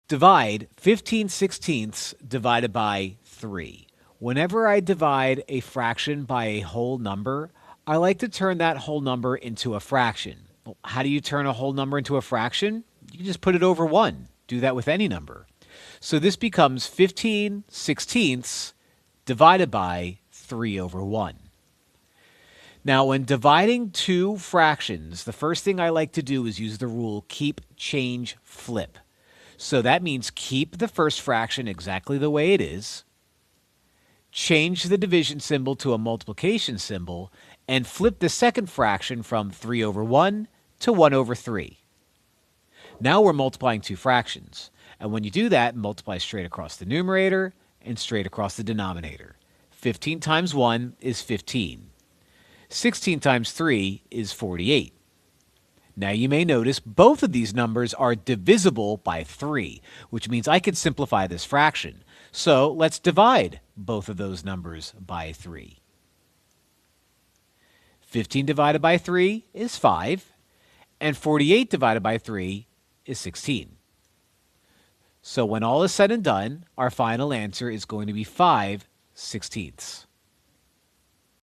Divide 15/16 divided by 3. Whenever I divide a fraction by a whole number, I like to turn that whole number into a fraction. Well, how do you turn a whole number into a fraction? You just put it over 1. Do that with any number. So this becomes 15/16 divided by 3 over 1. Now, when dividing two fractions, the first thing I like to do is use the rule keep, change, flip. So that means keep the first fraction exactly the way it is, change the division symbol to a multiplication symbol, and flip the second fraction from 3 over 1 to 1 over 3. Now we're multiplying two fractions. And when you do that, multiply straight across the numerator and straight across the denominator. 15 times 1 is 15. 16 times 3 is 48. Now you may notice both of these numbers are divisible by 3, which means I could simplify this fraction. So let's divide both of those numbers by 3. 15 divided by 3 is 5, and 48 divided by 3 is 16. So when all is said and done, our final answer is going to be 5/16.